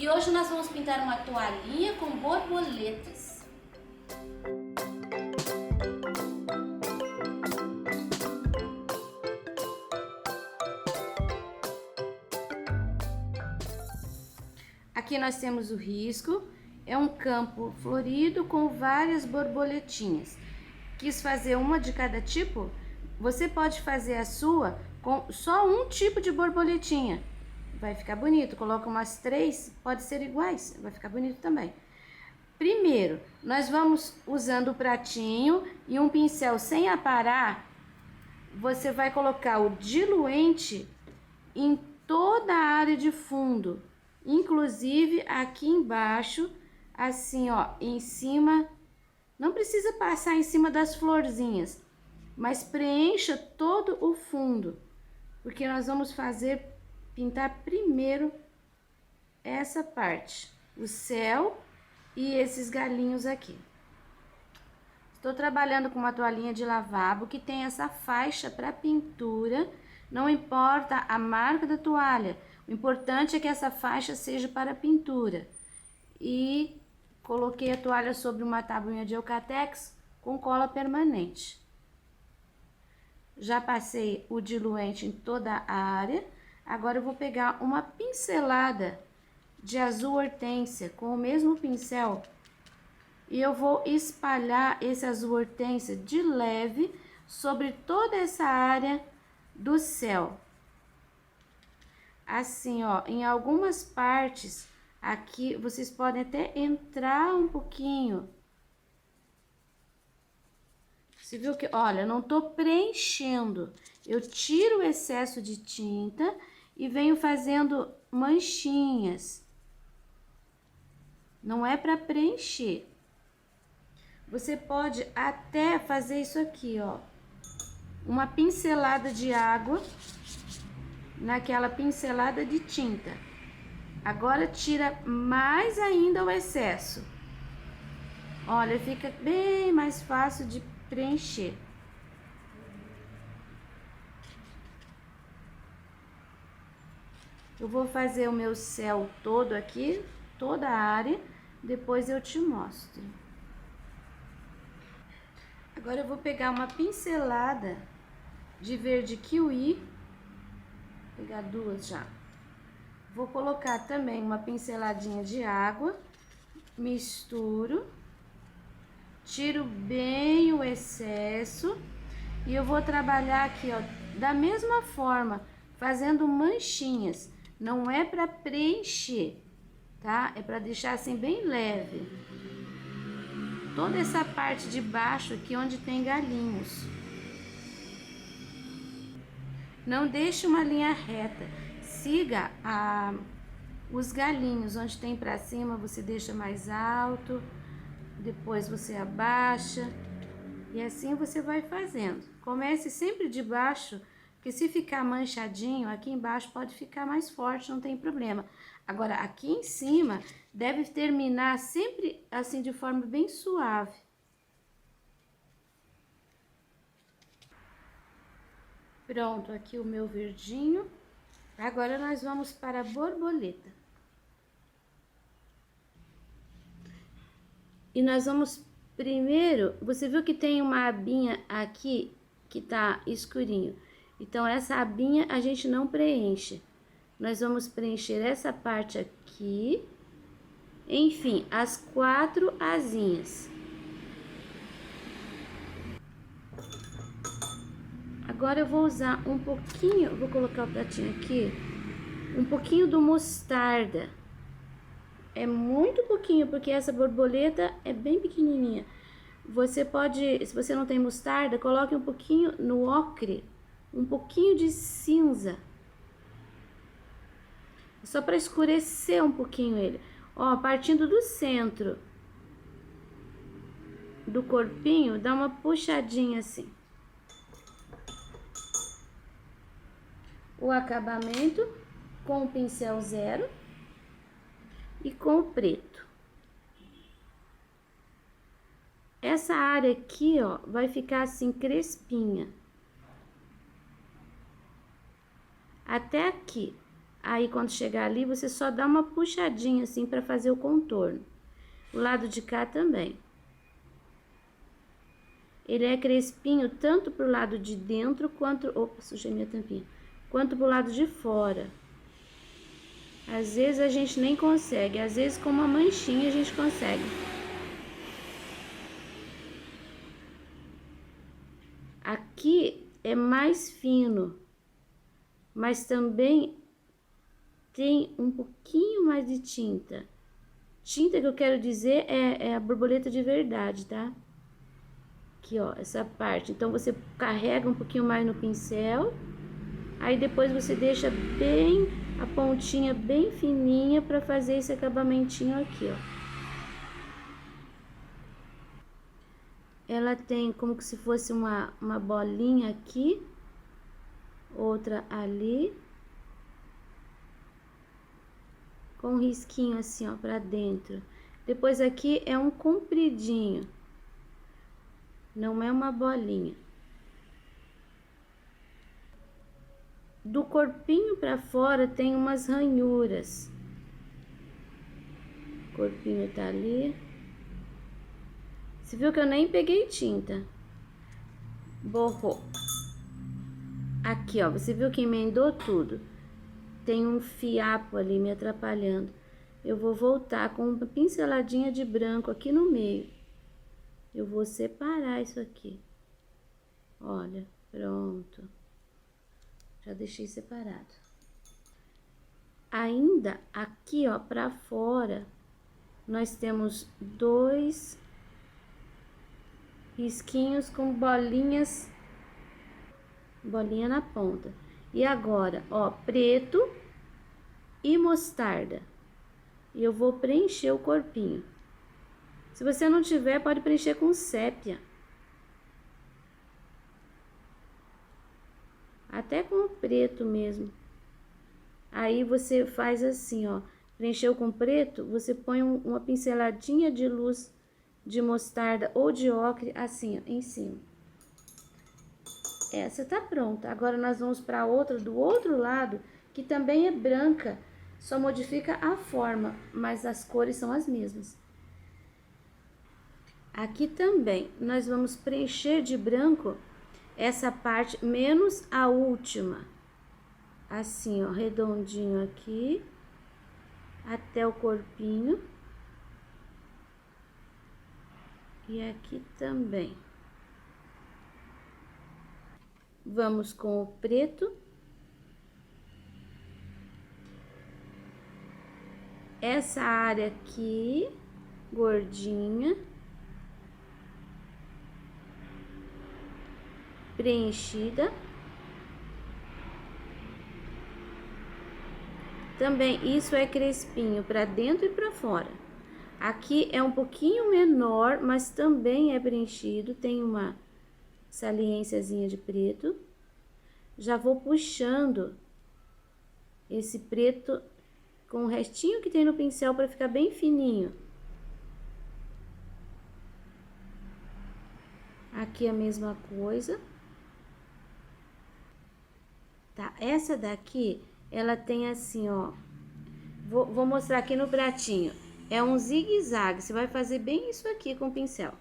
E hoje nós vamos pintar uma toalhinha com borboletas. Aqui nós temos o risco, é um campo florido com várias borboletinhas. Quis fazer uma de cada tipo? Você pode fazer a sua com só um tipo de borboletinha. Vai ficar bonito, coloca umas 3, pode ser iguais, vai ficar bonito também. Primeiro, nós vamos usando o pratinho e um pincel sem aparar, você vai colocar o diluente em toda a área de fundo, inclusive aqui embaixo, assim ó, em cima, não precisa passar em cima das florzinhas, mas preencha todo o fundo, porque nós vamos pintar primeiro essa parte, o céu e esses galinhos aqui. Estou trabalhando com uma toalhinha de lavabo que tem essa faixa para pintura, não importa a marca da toalha, o importante é que essa faixa seja para pintura. E coloquei a toalha sobre uma tabuinha de Eucatex com cola permanente. Já passei o diluente em toda a área. Agora eu vou pegar uma pincelada de azul hortênsia com o mesmo pincel e eu vou espalhar esse azul hortênsia de leve sobre toda essa área do céu. Assim, ó, em algumas partes aqui vocês podem até entrar um pouquinho. Você viu que, olha, eu não tô preenchendo. Eu tiro o excesso de tinta e venho fazendo manchinhas. Não é para preencher. Você pode até fazer isso aqui, ó. Uma pincelada de água naquela pincelada de tinta. Agora tira mais ainda o excesso. Olha, fica bem mais fácil de preencher. Eu vou fazer o meu céu todo aqui, toda a área, depois eu te mostro. Agora eu vou pegar uma pincelada de verde kiwi, vou pegar 2 já. Vou colocar também uma pinceladinha de água, misturo, tiro bem o excesso e eu vou trabalhar aqui, ó, da mesma forma, fazendo manchinhas. Não é para preencher, tá? É para deixar assim bem leve. Toda essa parte de baixo aqui onde tem galinhos. Não deixe uma linha reta. Siga os galinhos. Onde tem para cima você deixa mais alto. Depois você abaixa. E assim você vai fazendo. Comece sempre de baixo. Porque se ficar manchadinho, aqui embaixo pode ficar mais forte, não tem problema. Agora, aqui em cima, deve terminar sempre assim de forma bem suave. Pronto, aqui o meu verdinho. Agora nós vamos para a borboleta. E nós vamos primeiro, você viu que tem uma abinha aqui que tá escurinho. Então, essa abinha a gente não preenche. Nós vamos preencher essa parte aqui. Enfim, as 4 asinhas. Agora eu vou usar um pouquinho, vou colocar o pratinho aqui, um pouquinho do mostarda. É muito pouquinho, porque essa borboleta é bem pequenininha. Você pode, se você não tem mostarda, coloque um pouquinho no ocre. Um pouquinho de cinza, só para escurecer um pouquinho ele. Ó, partindo do centro do corpinho, dá uma puxadinha assim. O acabamento com o pincel 0 e com o preto. Essa área aqui, ó, vai ficar assim crespinha. Até aqui. Aí, quando chegar ali, você só dá uma puxadinha assim para fazer o contorno. O lado de cá também. Ele é crespinho tanto pro lado de dentro quanto... Opa, sujei minha tampinha. Quanto pro lado de fora. Às vezes a gente nem consegue, às vezes com uma manchinha a gente consegue. Aqui é mais fino, mas também tem um pouquinho mais de tinta. Tinta que eu quero dizer é a borboleta de verdade, tá? Aqui, ó, essa parte. Então, você carrega um pouquinho mais no pincel. Aí, depois você deixa bem a pontinha bem fininha pra fazer esse acabamentinho aqui, ó. Ela tem como que se fosse uma bolinha aqui. Outra ali. Com um risquinho assim, ó, pra dentro. Depois aqui é um compridinho. Não é uma bolinha. Do corpinho pra fora tem umas ranhuras. O corpinho tá ali. Você viu que eu nem peguei tinta. Borrou. Aqui, ó, você viu que emendou tudo. Tem um fiapo ali me atrapalhando. Eu vou voltar com uma pinceladinha de branco aqui no meio. Eu vou separar isso aqui. Olha, pronto. Já deixei separado. Ainda aqui, ó, pra fora, nós temos 2 risquinhos com bolinha na ponta. E agora, ó, preto e mostarda. E eu vou preencher o corpinho. Se você não tiver, pode preencher com sépia. Até com o preto mesmo. Aí você faz assim, ó. Preencheu com preto, você põe uma pinceladinha de luz de mostarda ou de ocre, assim, ó, em cima. Essa tá pronta. Agora nós vamos para outra do outro lado, que também é branca. Só modifica a forma, mas as cores são as mesmas. Aqui também nós vamos preencher de branco essa parte, menos a última. Assim, ó, redondinho aqui, até o corpinho. E aqui também. Vamos com o preto. Essa área aqui, gordinha. Preenchida. Também isso é crespinho para dentro e para fora. Aqui é um pouquinho menor, mas também é preenchido, tem uma saliênciazinha de preto. Já vou puxando esse preto com o restinho que tem no pincel para ficar bem fininho. Aqui a mesma coisa. Tá, essa daqui, ela tem assim, ó. Vou mostrar aqui no pratinho. É um zigue-zague, você vai fazer bem isso aqui com o pincel.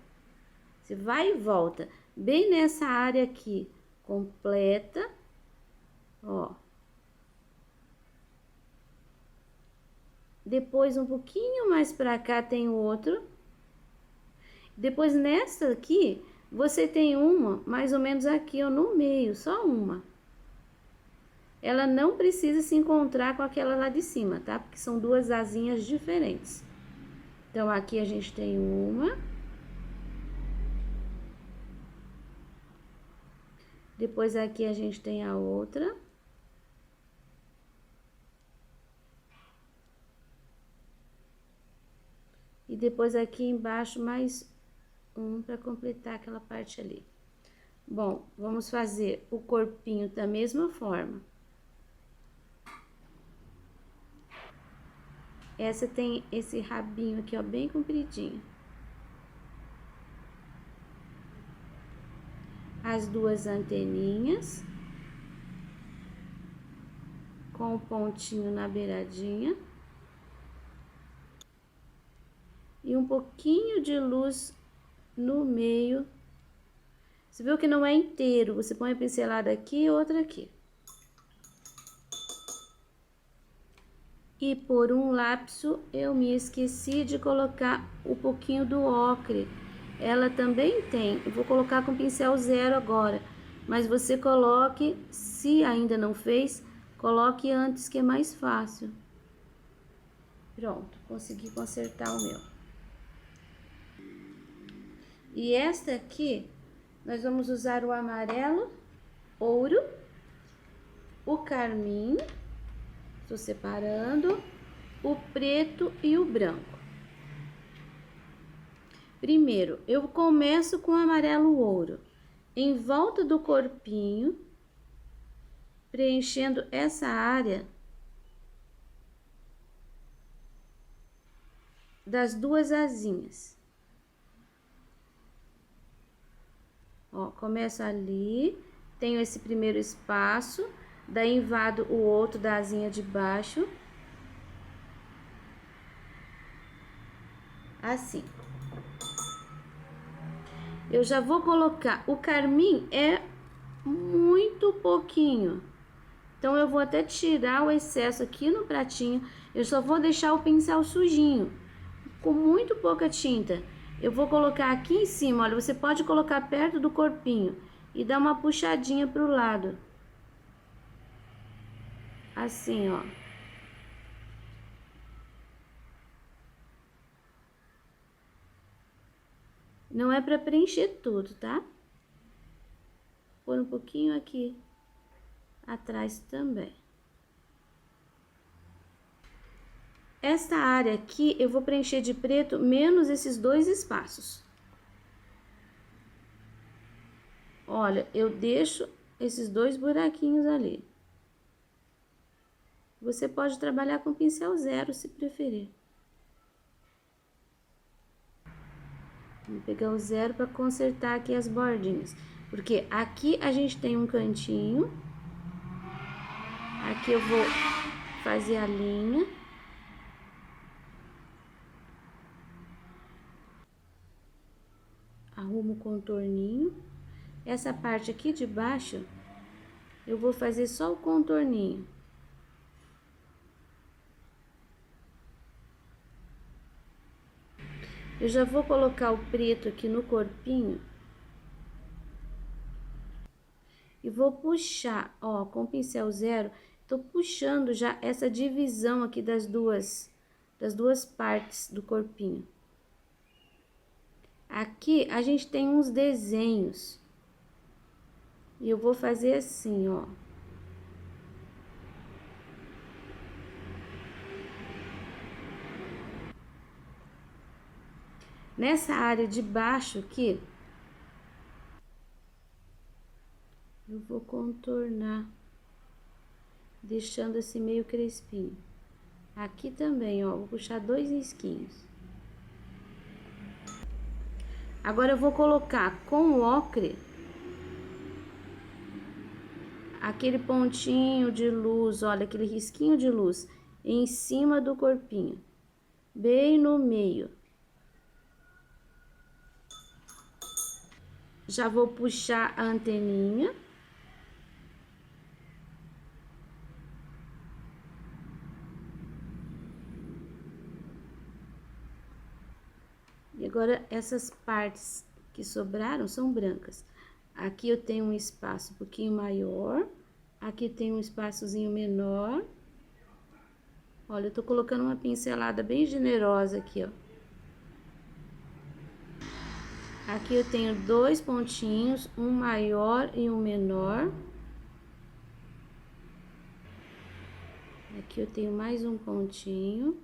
Você vai e volta, bem nessa área aqui, completa, ó. Depois, um pouquinho mais pra cá, tem outro. Depois, nessa aqui, você tem uma, mais ou menos aqui, ó, no meio, só uma. Ela não precisa se encontrar com aquela lá de cima, tá? Porque são duas asinhas diferentes. Então, aqui a gente tem uma. Depois, aqui a gente tem a outra. E depois, aqui embaixo, mais um para completar aquela parte ali. Bom, vamos fazer o corpinho da mesma forma. Essa tem esse rabinho aqui, ó, bem compridinho. As duas anteninhas. com o pontinho na beiradinha. E um pouquinho de luz no meio. Você viu que não é inteiro, você põe a pincelada aqui e outra aqui. E por um lapso, eu me esqueci de colocar um pouquinho do ocre. Ela também tem, eu vou colocar com pincel 0 agora. Mas você coloque, se ainda não fez, coloque antes que é mais fácil. Pronto, consegui consertar o meu. E esta aqui, nós vamos usar o amarelo, ouro, o carmim, estou separando, o preto e o branco. Primeiro, eu começo com o amarelo ouro, em volta do corpinho, preenchendo essa área das duas asinhas. Ó, começo ali, tenho esse primeiro espaço, daí invado o outro da asinha de baixo. Assim. Eu já vou colocar, o carmim é muito pouquinho, então eu vou até tirar o excesso aqui no pratinho, eu só vou deixar o pincel sujinho, com muito pouca tinta. Eu vou colocar aqui em cima, olha, você pode colocar perto do corpinho e dar uma puxadinha pro lado. Assim, ó. Não é para preencher tudo, tá? Pôr um pouquinho aqui atrás também. Esta área aqui eu vou preencher de preto menos esses dois espaços. Olha, eu deixo esses dois buraquinhos ali. Você pode trabalhar com pincel 0 se preferir. Vou pegar o 0 para consertar aqui as bordinhas. Porque aqui a gente tem um cantinho. Aqui eu vou fazer a linha. Arrumo o contorninho. Essa parte aqui de baixo, eu vou fazer só o contorninho. Eu já vou colocar o preto aqui no corpinho. E vou puxar, ó, com o pincel 0, tô puxando já essa divisão aqui das duas partes do corpinho. Aqui a gente tem uns desenhos. E eu vou fazer assim, ó. Nessa área de baixo aqui, eu vou contornar, deixando assim meio crespinho. Aqui também, ó, vou puxar 2 risquinhos. Agora eu vou colocar com o ocre aquele pontinho de luz, olha, aquele risquinho de luz em cima do corpinho, bem no meio. Já vou puxar a anteninha. E agora essas partes que sobraram são brancas. Aqui eu tenho um espaço um pouquinho maior. Aqui tem um espaçozinho menor. Olha, eu tô colocando uma pincelada bem generosa aqui, ó. Aqui eu tenho 2 pontinhos, um maior e um menor. Aqui eu tenho mais um pontinho.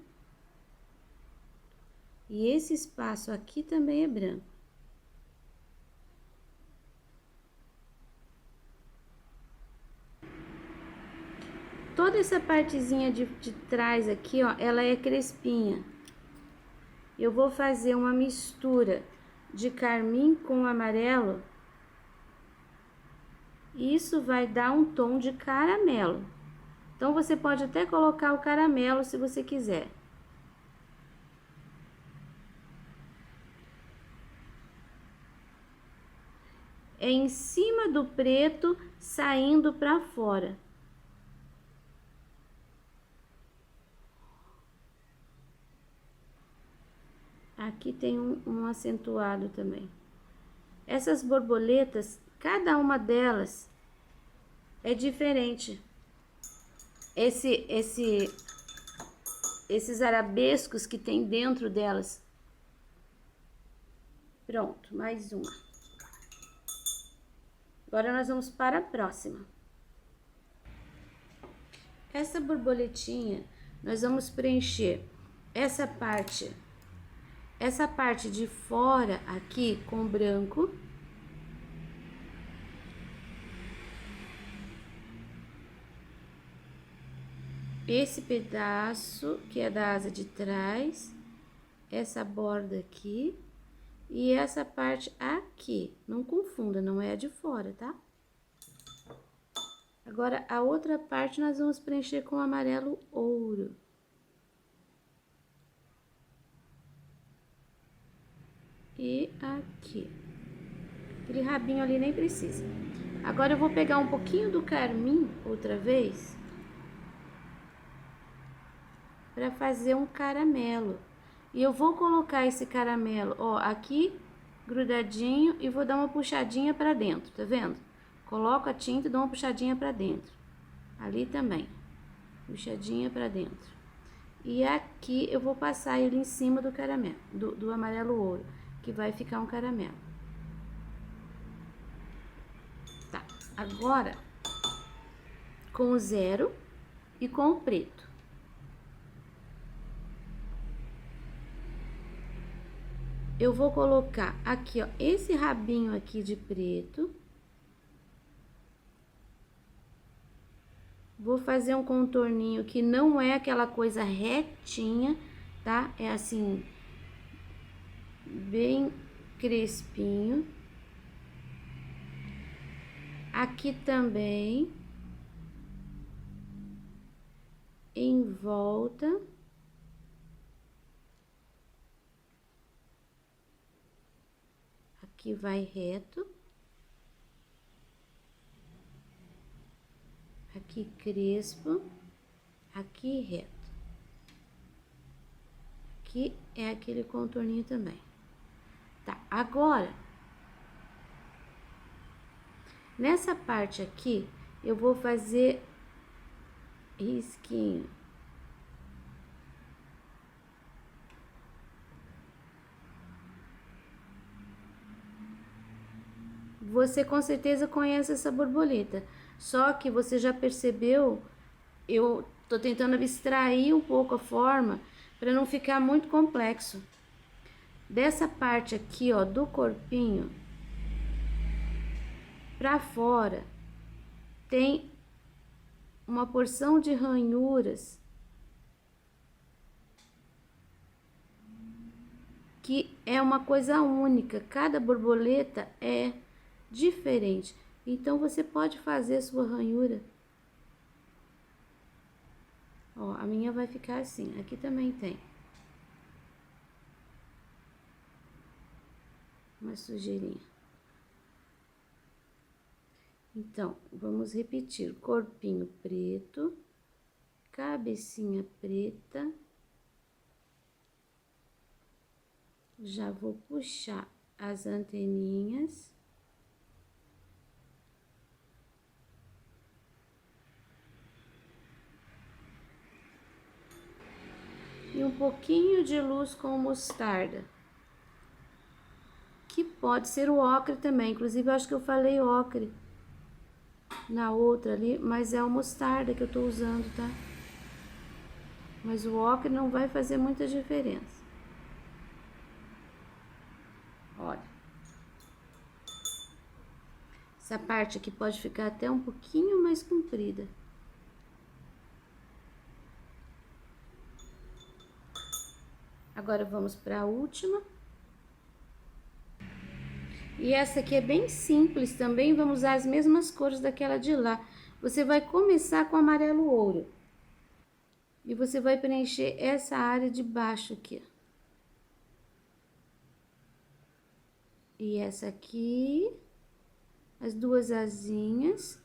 E esse espaço aqui também é branco. Toda essa partezinha de trás aqui, ó, ela é crespinha. Eu vou fazer uma mistura de carmim com amarelo. Isso vai dar um tom de caramelo. Então, você pode até colocar o caramelo se você quiser. É em cima do preto, saindo para fora. Aqui tem um acentuado também. Essas borboletas, cada uma delas é diferente. Esses arabescos que tem dentro delas. Pronto, mais uma. Agora nós vamos para a próxima. Essa borboletinha, nós vamos preencher essa parte de fora aqui com branco. Esse pedaço que é da asa de trás, essa borda aqui e essa parte aqui. Não confunda, não é a de fora, tá? Agora, a outra parte nós vamos preencher com amarelo ouro. E aqui. Aquele rabinho ali nem precisa. Agora, eu vou pegar um pouquinho do carmim, outra vez, para fazer um caramelo. E eu vou colocar esse caramelo, ó, aqui, grudadinho, e vou dar uma puxadinha para dentro, tá vendo? Coloco a tinta e dou uma puxadinha para dentro. Ali também, puxadinha para dentro. E aqui eu vou passar ele em cima do caramelo, do amarelo ouro, que vai ficar um caramelo. Tá, agora, com o zero e com o preto. Eu vou colocar aqui, ó, esse rabinho aqui de preto. Vou fazer um contorninho que não é aquela coisa retinha, tá? É assim, bem crespinho. Aqui também. Em volta. Aqui vai reto. Aqui crespo, aqui reto. Aqui é aquele contorninho também. Tá, agora, nessa parte aqui, eu vou fazer risquinho. Você com certeza conhece essa borboleta. Só que você já percebeu, eu tô tentando abstrair um pouco a forma para não ficar muito complexo. Dessa parte aqui, ó, do corpinho para fora, tem uma porção de ranhuras que é uma coisa única. Cada borboleta é diferente. Então, você pode fazer a sua ranhura. Ó, a minha vai ficar assim. Aqui também tem uma sujeirinha. Então, vamos repetir. Corpinho preto, cabecinha preta. Já vou puxar as anteninhas. E um pouquinho de luz com mostarda, que pode ser o ocre também. Inclusive, eu acho que eu falei ocre na outra ali, mas é o mostarda que eu tô usando, tá? Mas o ocre não vai fazer muita diferença. Olha. Essa parte aqui pode ficar até um pouquinho mais comprida. Agora, vamos para a última. E essa aqui é bem simples também, vamos usar as mesmas cores daquela de lá. Você vai começar com amarelo ouro. E você vai preencher essa área de baixo aqui. E essa aqui, as duas asinhas,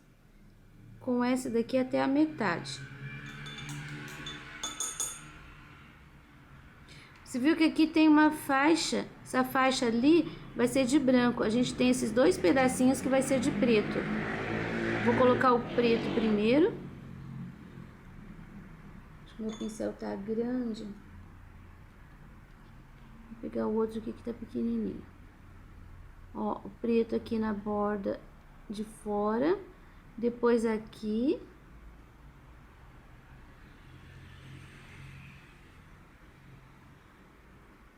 com essa daqui até a metade. Você viu que aqui tem uma faixa, essa faixa ali vai ser de branco. A gente tem esses dois pedacinhos que vai ser de preto. Vou colocar o preto primeiro. Acho que meu pincel tá grande. Vou pegar o outro aqui que tá pequenininho. Ó, o preto aqui na borda de fora. Depois aqui.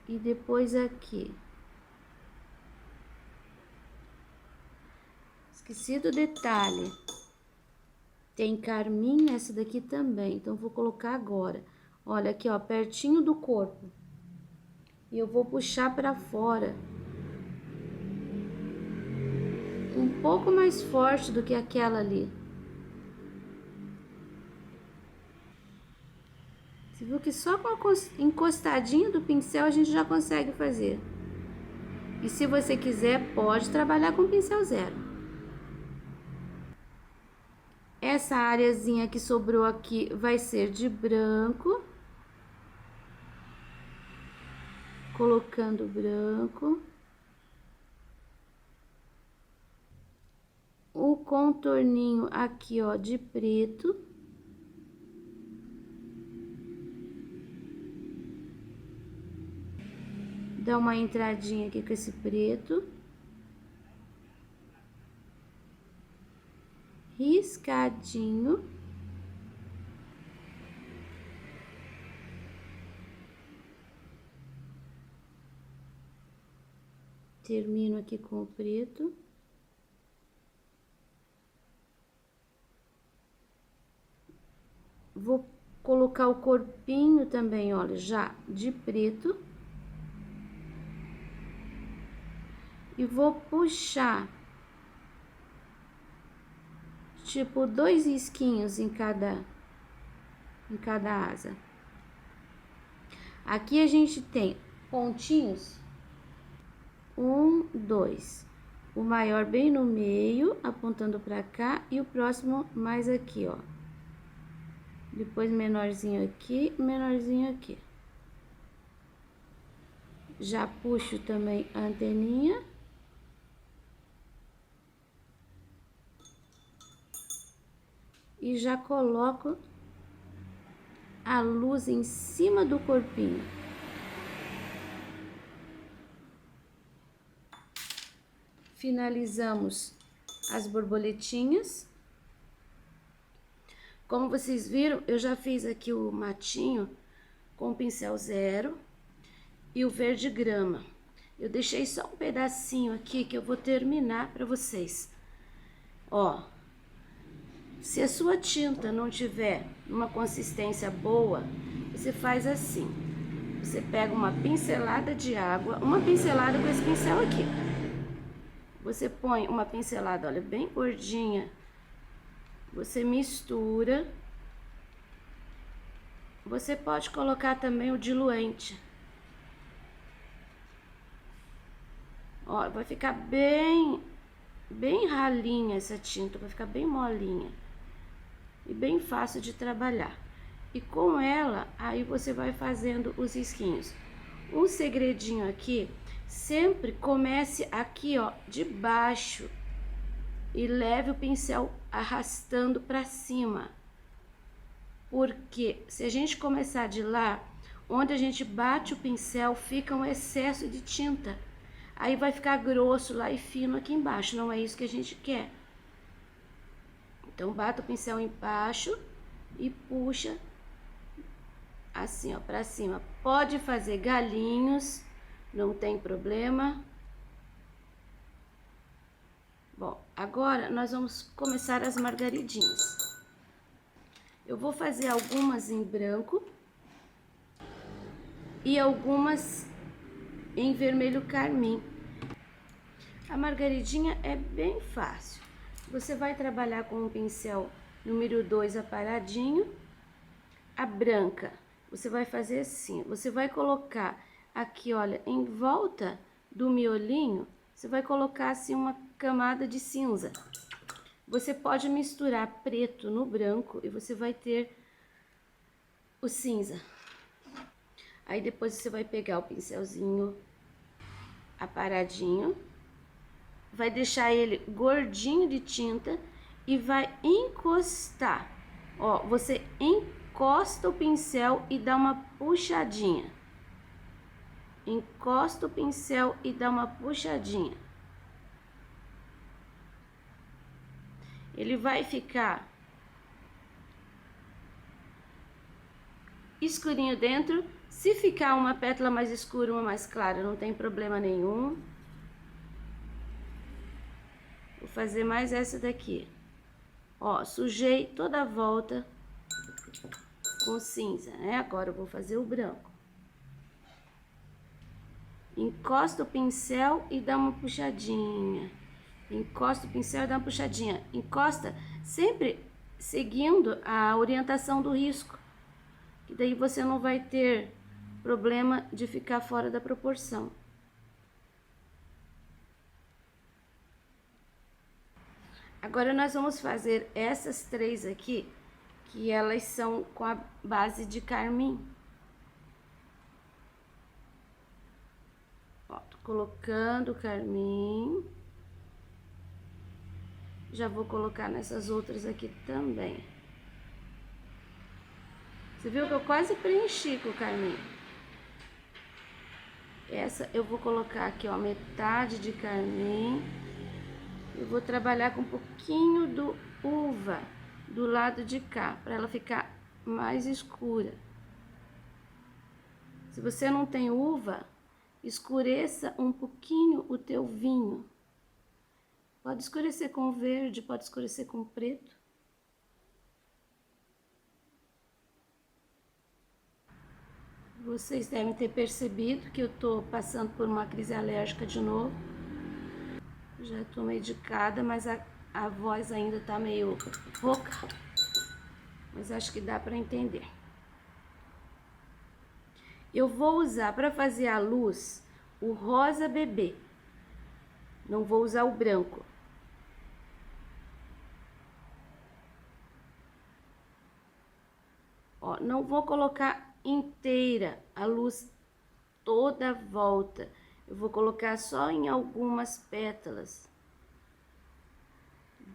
E depois aqui. Esqueci do detalhe. Tem carmim nessa daqui também, então vou colocar agora. Olha aqui, ó, pertinho do corpo. E eu vou puxar pra fora. Um pouco mais forte do que aquela ali. Você viu que só com a encostadinha do pincel a gente já consegue fazer. E se você quiser, pode trabalhar com pincel zero. Essa areazinha que sobrou aqui vai ser de branco. Colocando branco. O contorninho aqui, ó, de preto. Dá uma entradinha aqui com esse preto. Riscadinho. Termino aqui com o preto. Vou colocar o corpinho também, olha, já de preto. E vou puxar, tipo, 2 risquinhos em cada asa. Aqui a gente tem pontinhos, 1, 2. O maior bem no meio, apontando pra cá, e o próximo mais aqui, ó. Depois menorzinho aqui, menorzinho aqui. Já puxo também a anteninha. E já coloco a luz em cima do corpinho. Finalizamos as borboletinhas. Como vocês viram, eu já fiz aqui o matinho com o pincel zero e o verde grama. Eu deixei só um pedacinho aqui que eu vou terminar para vocês. Ó, se a sua tinta não tiver uma consistência boa, você faz assim. Você pega uma pincelada de água, uma pincelada com esse pincel aqui. Você põe uma pincelada, olha, bem gordinha. Você mistura. Você pode colocar também o diluente. Ó, vai ficar bem ralinha essa tinta, vai ficar bem molinha. E bem fácil de trabalhar. E com ela, aí você vai fazendo os risquinhos. Um segredinho aqui, sempre comece aqui, ó, de baixo. E leve o pincel arrastando para cima. Porque se a gente começar de lá, onde a gente bate o pincel, fica um excesso de tinta. Aí vai ficar grosso lá e fino aqui embaixo, não é isso que a gente quer. Então, bata o pincel embaixo e puxa assim, ó, pra cima. Pode fazer galinhos, não tem problema. Bom, agora nós vamos começar as margaridinhas. Eu vou fazer algumas em branco e algumas em vermelho carmim. A margaridinha é bem fácil. Você vai trabalhar com o pincel número 2 aparadinho. a branca, você vai fazer assim, você vai colocar aqui, olha, em volta do miolinho, você vai colocar assim uma camada de cinza. Você pode misturar preto no branco e você vai ter o cinza. Aí depois você vai pegar o pincelzinho aparadinho, vai deixar ele gordinho de tinta e vai encostar. Ó, você encosta o pincel e dá uma puxadinha. Encosta o pincel e dá uma puxadinha. Ele vai ficar escurinho dentro. Se ficar uma pétala mais escura, uma mais clara, não tem problema nenhum. Vou fazer mais essa daqui. Ó, sujei toda a volta com cinza, né? Agora eu vou fazer o branco. Encosta o pincel e dá uma puxadinha. Encosta o pincel e dá uma puxadinha. Encosta sempre seguindo a orientação do risco. Que daí você não vai ter problema de ficar fora da proporção. Agora nós vamos fazer essas três aqui, que elas são com a base de carmim. Ó, tô colocando o carmim. Já vou colocar nessas outras aqui também. Você viu que eu quase preenchi com o carmim. Essa eu vou colocar aqui, ó, metade de carmim. Eu vou trabalhar com um pouquinho do uva do lado de cá, para ela ficar mais escura. Se você não tem uva, escureça um pouquinho o teu vinho. Pode escurecer com verde, pode escurecer com preto. Vocês devem ter percebido que eu tô passando por uma crise alérgica de novo. Já tô medicada, mas a voz ainda tá meio rouca. Mas acho que dá para entender. Eu vou usar para fazer a luz o rosa bebê. Não vou usar o branco. Ó, não vou colocar inteira a luz toda a volta. Eu vou colocar só em algumas pétalas.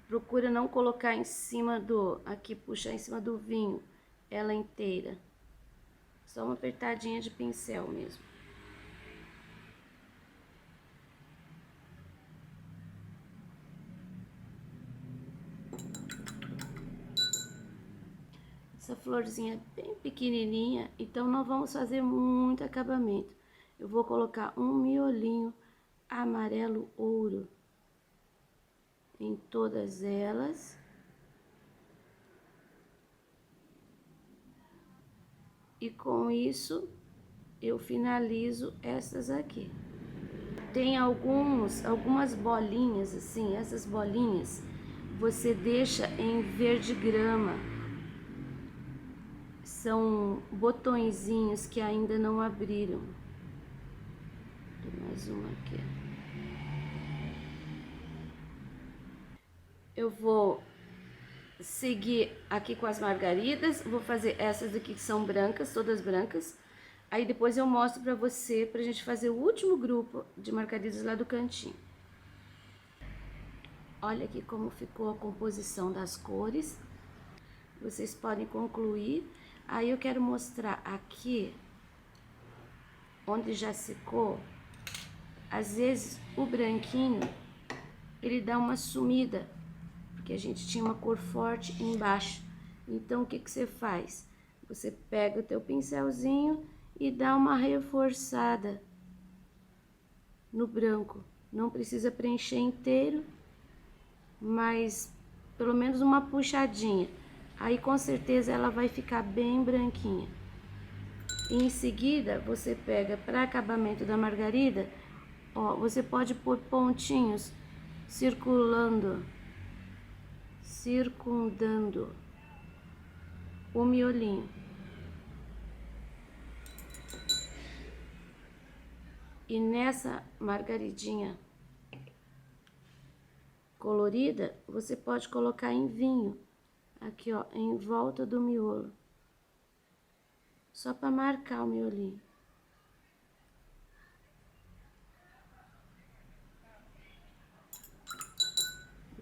Procura não colocar em cima do... Aqui, puxar em cima do vinho, ela inteira. Só uma apertadinha de pincel mesmo. Essa florzinha é bem pequenininha, então não vamos fazer muito acabamento. Eu vou colocar um miolinho amarelo ouro em todas elas. E com isso eu finalizo essas aqui. Tem algumas bolinhas assim, essas bolinhas você deixa em verde grama. São botõezinhos que ainda não abriram. Tem mais uma aqui. Eu vou seguir aqui com as margaridas. Vou fazer essas aqui que são brancas, todas brancas. Aí depois eu mostro pra você, pra gente fazer o último grupo de margaridas lá do cantinho. Olha aqui como ficou a composição das cores. Vocês podem concluir. Aí eu quero mostrar aqui, onde já secou, às vezes o branquinho, ele dá uma sumida, porque a gente tinha uma cor forte embaixo. Então, o que que você faz? Você pega o teu pincelzinho e dá uma reforçada no branco. Não precisa preencher inteiro, mas pelo menos uma puxadinha. Aí com certeza ela vai ficar bem branquinha. E em seguida você pega para acabamento da margarida, ó, você pode pôr pontinhos circundando o miolinho. E nessa margaridinha colorida, você pode colocar em vinho, aqui ó, em volta do miolo, só para marcar o miolinho.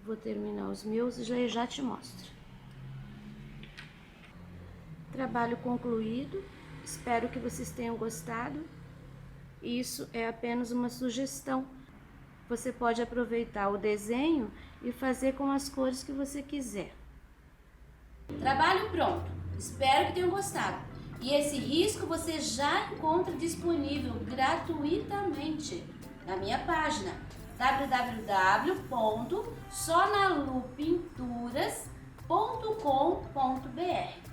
Vou terminar os meus e já te mostro. Trabalho concluído, espero que vocês tenham gostado. Isso é apenas uma sugestão. Você pode aproveitar o desenho e fazer com as cores que você quiser. Trabalho pronto, espero que tenham gostado. E esse risco você já encontra disponível gratuitamente na minha página www.sonalupinturas.com.br.